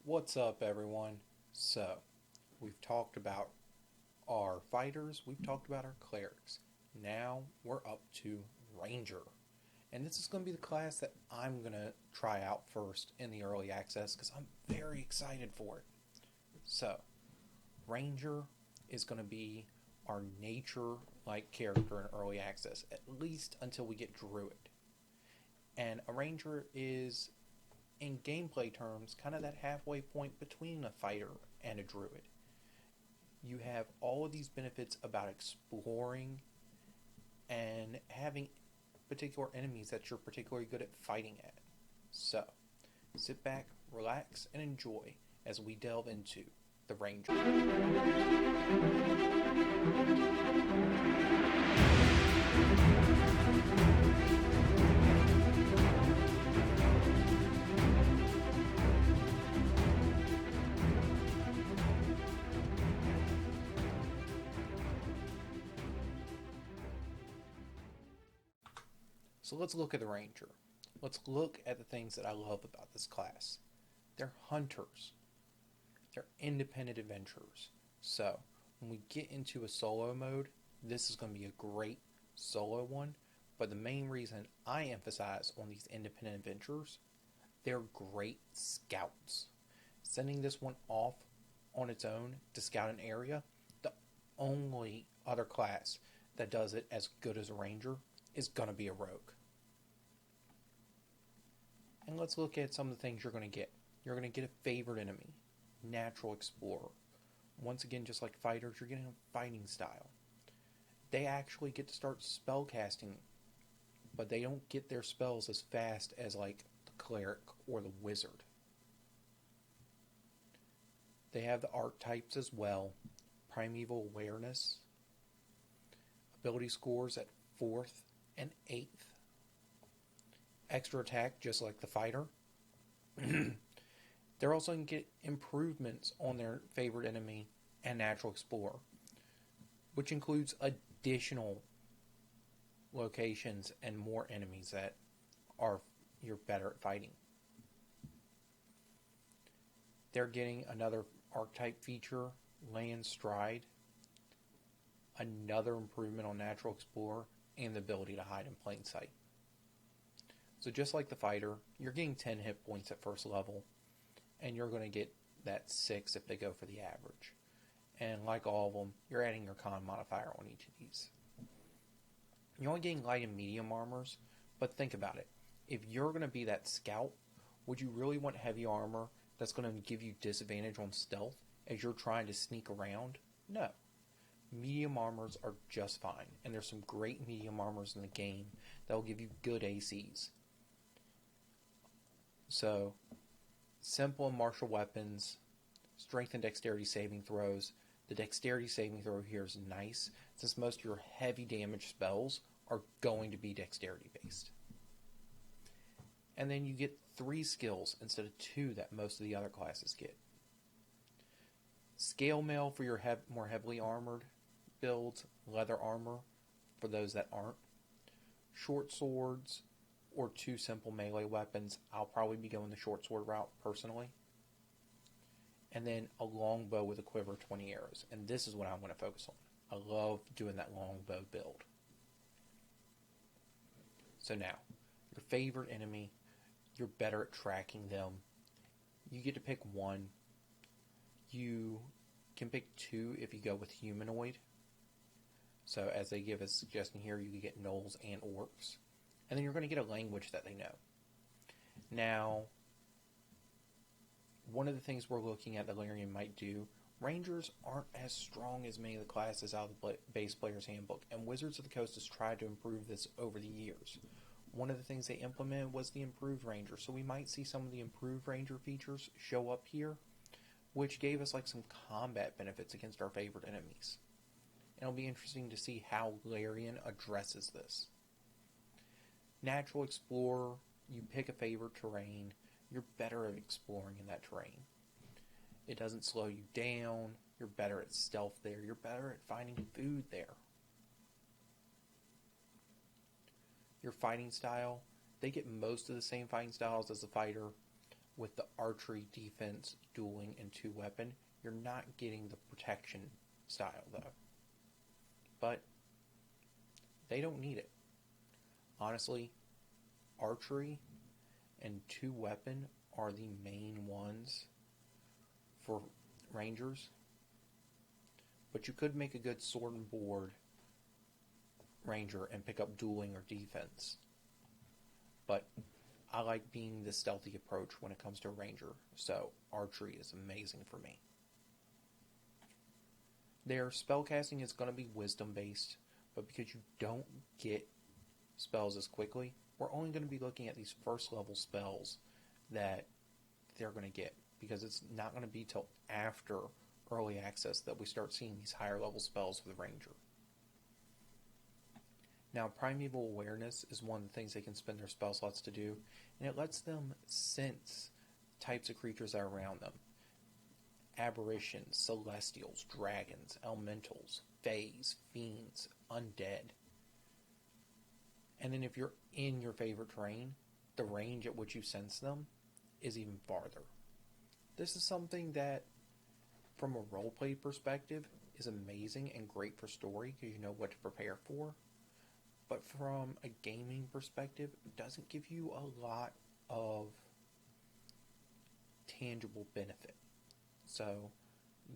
What's up, everyone? So, we've talked about our fighters, we've talked about our clerics. Now we're up to Ranger. And this is going to be the class that I'm going to try out first in the early access because I'm very excited for it. So, Ranger is going to be our nature like character in early access, at least until we get Druid. And a Ranger is, in gameplay terms, kind of that halfway point between a fighter and a druid. You have all of these benefits about exploring and having particular enemies that you're particularly good at fighting at. So, sit back, relax, and enjoy as we delve into the Ranger. So let's look at the Ranger. Let's look at the things that I love about this class. They're hunters. They're independent adventurers. So when we get into a solo mode, this is going to be a great solo one. But the main reason I emphasize on these independent adventurers, they're great scouts. Sending this one off on its own to scout an area, the only other class that does it as good as a Ranger is going to be a rogue. And let's look at some of the things you're going to get. You're going to get a favorite enemy, natural explorer. Once again, just like fighters, you're getting a fighting style. They actually get to start spell casting, but they don't get their spells as fast as like the cleric or the wizard. They have the archetypes as well. Primeval awareness, ability scores at 4th and 8th. Extra attack, just like the fighter. They're also going to get improvements on their favorite enemy and natural explorer, which includes additional locations and more enemies that are you're better at fighting. They're getting another archetype feature, land stride, another improvement on natural explorer, and the ability to hide in plain sight. So just like the fighter, you're getting 10 hit points at first level, and you're going to get that 6 if they go for the average. And like all of them, you're adding your con modifier on each of these. You're only getting light and medium armors, but think about it. If you're going to be that scout, would you really want heavy armor that's going to give you disadvantage on stealth as you're trying to sneak around? No. Medium armors are just fine, and there's some great medium armors in the game that will give you good ACs. So, simple and martial weapons, strength and dexterity saving throws. The dexterity saving throw here is nice, since most of your heavy damage spells are going to be dexterity based. And then you get 3 skills instead of 2 that most of the other classes get. Scale mail for your more heavily armored builds, leather armor for those that aren't, short swords, or 2 simple melee weapons. I'll probably be going the short sword route personally. And then a longbow with a quiver of 20 arrows. And this is what I'm going to focus on. I love doing that longbow build. So now, your favorite enemy, you're better at tracking them. You get to pick 1. You can pick 2 if you go with humanoid. So as they give a suggestion here, you can get gnolls and orcs. And then you're going to get a language that they know. Now, one of the things we're looking at that Larian might do, Rangers aren't as strong as many of the classes out of the base player's handbook, and Wizards of the Coast has tried to improve this over the years. One of the things they implemented was the improved Ranger, so we might see some of the improved Ranger features show up here, which gave us like some combat benefits against our favorite enemies. And it'll be interesting to see how Larian addresses this. Natural Explorer, you pick a favorite terrain, you're better at exploring in that terrain. It doesn't slow you down, you're better at stealth there, you're better at finding food there. Your fighting style, they get most of the same fighting styles as the fighter, with the archery, defense, dueling, and 2-weapon. You're not getting the protection style, though. But they don't need it. Honestly, archery and 2-weapon are the main ones for Rangers. But you could make a good sword and board Ranger and pick up dueling or defense. But I like being the stealthy approach when it comes to Ranger, so archery is amazing for me. Their spellcasting is going to be wisdom based, but because you don't get spells as quickly, we're only going to be looking at these first level spells that they're going to get, because it's not going to be till after early access that we start seeing these higher level spells for the Ranger. Now, Primeval Awareness is one of the things they can spend their spell slots to do, and it lets them sense types of creatures that are around them. Aberrations, Celestials, Dragons, Elementals, Fays, Fiends, Undead. And then if you're in your favorite terrain, the range at which you sense them is even farther. This is something that, from a roleplay perspective, is amazing and great for story because you know what to prepare for. But from a gaming perspective, it doesn't give you a lot of tangible benefit. So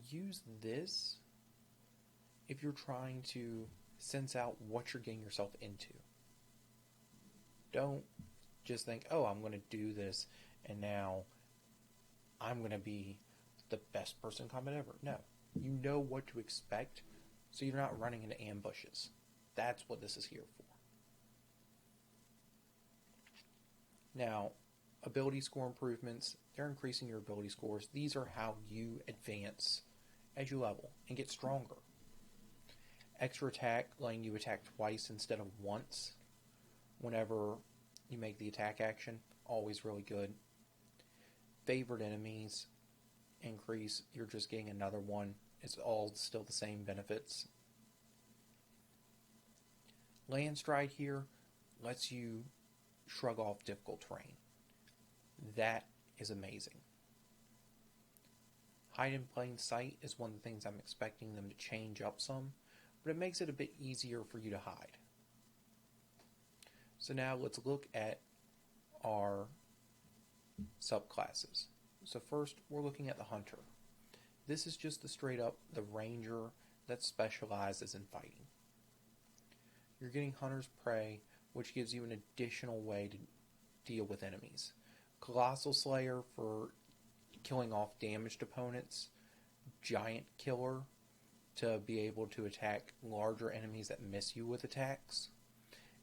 use this if you're trying to sense out what you're getting yourself into. Don't just think, oh, I'm going to do this and now I'm going to be the best person in combat ever. No. You know what to expect, so you're not running into ambushes. That's what this is here for. Now, ability score improvements, they're increasing your ability scores. These are how you advance as you level and get stronger. Extra attack, letting you attack twice instead of once whenever you make the attack action, always really good. Favorite enemies increase, you're just getting another one. It's all still the same benefits. Landstride here lets you shrug off difficult terrain. That is amazing. Hide in plain sight is one of the things I'm expecting them to change up some, but it makes it a bit easier for you to hide. So now let's look at our subclasses. So first, we're looking at the Hunter. This is just the straight up the Ranger that specializes in fighting. You're getting Hunter's Prey, which gives you an additional way to deal with enemies. Colossal Slayer for killing off damaged opponents. Giant Killer to be able to attack larger enemies that miss you with attacks.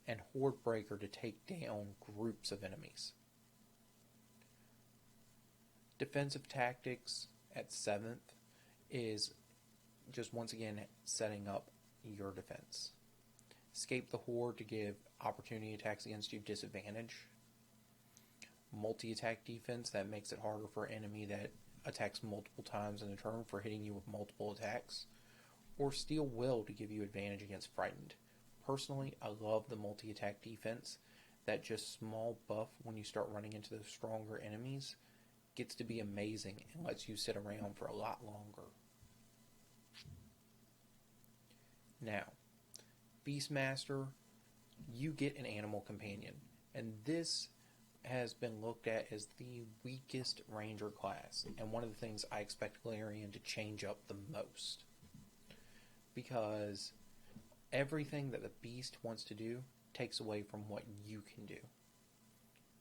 And Horde Breaker to take down groups of enemies. Defensive Tactics at 7th is just once again setting up your defense. Escape the Horde to give opportunity attacks against you disadvantage. Multi-attack defense, that makes it harder for an enemy that attacks multiple times in a turn for hitting you with multiple attacks. Or Steel Will to give you advantage against Frightened. Personally, I love the multi-attack defense. That just small buff when you start running into the stronger enemies gets to be amazing and lets you sit around for a lot longer. Now, Beastmaster, you get an animal companion, and this has been looked at as the weakest Ranger class, and one of the things I expect Galarian to change up the most. Because everything that the Beast wants to do takes away from what you can do.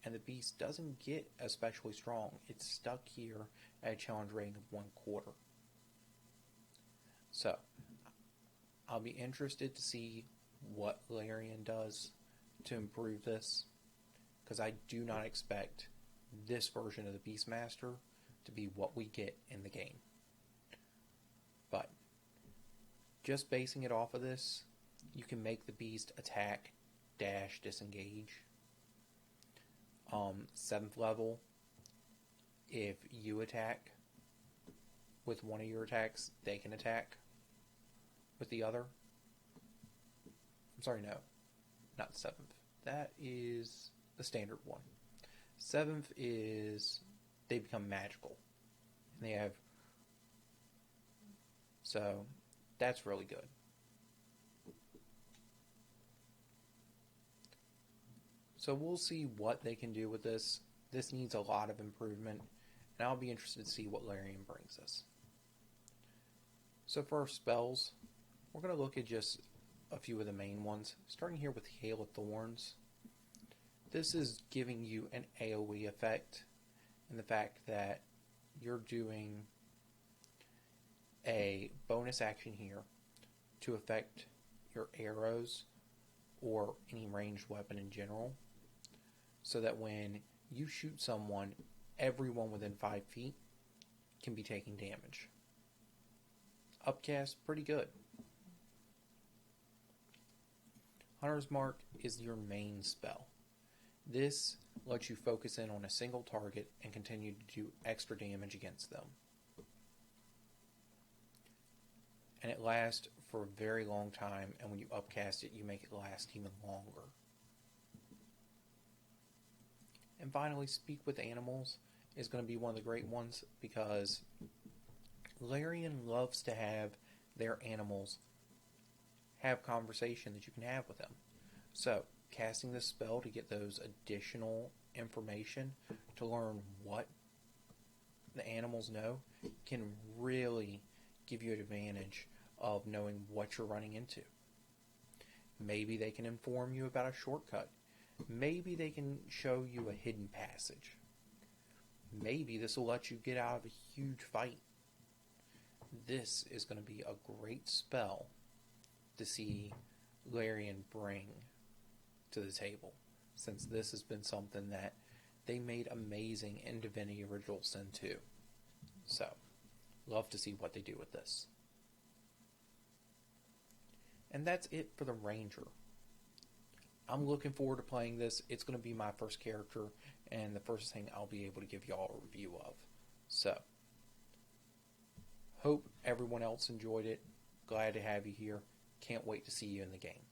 And the Beast doesn't get especially strong. It's stuck here at a challenge rating of 1/4. So, I'll be interested to see what Galarian does to improve this, because I do not expect this version of the Beastmaster to be what we get in the game. But, just basing it off of this, you can make the Beast attack, dash, disengage. 7th level, if you attack with one of your attacks, they can attack with the other. I'm sorry, no. Not 7th. That is the standard one. 7th is they become magical. And they have... So, that's really good. So we'll see what they can do with this. This needs a lot of improvement, and I'll be interested to see what Larian brings us. So for our spells, we're going to look at just a few of the main ones, starting here with Hail of Thorns. This is giving you an AoE effect, and the fact that you're doing a bonus action here to affect your arrows or any ranged weapon in general, so that when you shoot someone, everyone within 5 feet can be taking damage. Upcast, pretty good. Hunter's Mark is your main spell. This lets you focus in on a single target and continue to do extra damage against them. And it lasts for a very long time, and when you upcast it, you make it last even longer. And finally, Speak with Animals is going to be one of the great ones, because Larian loves to have their animals have conversation that you can have with them. So, casting this spell to get those additional information to learn what the animals know can really give you an advantage of knowing what you're running into. Maybe they can inform you about a shortcut. Maybe they can show you a hidden passage. Maybe this will let you get out of a huge fight. This is going to be a great spell to see Larian bring to the table, since this has been something that they made amazing in Divinity Original Sin 2. So, love to see what they do with this. And that's it for the Ranger. I'm looking forward to playing this. It's going to be my first character, and the first thing I'll be able to give y'all a review of. So, hope everyone else enjoyed it. Glad to have you here. Can't wait to see you in the game.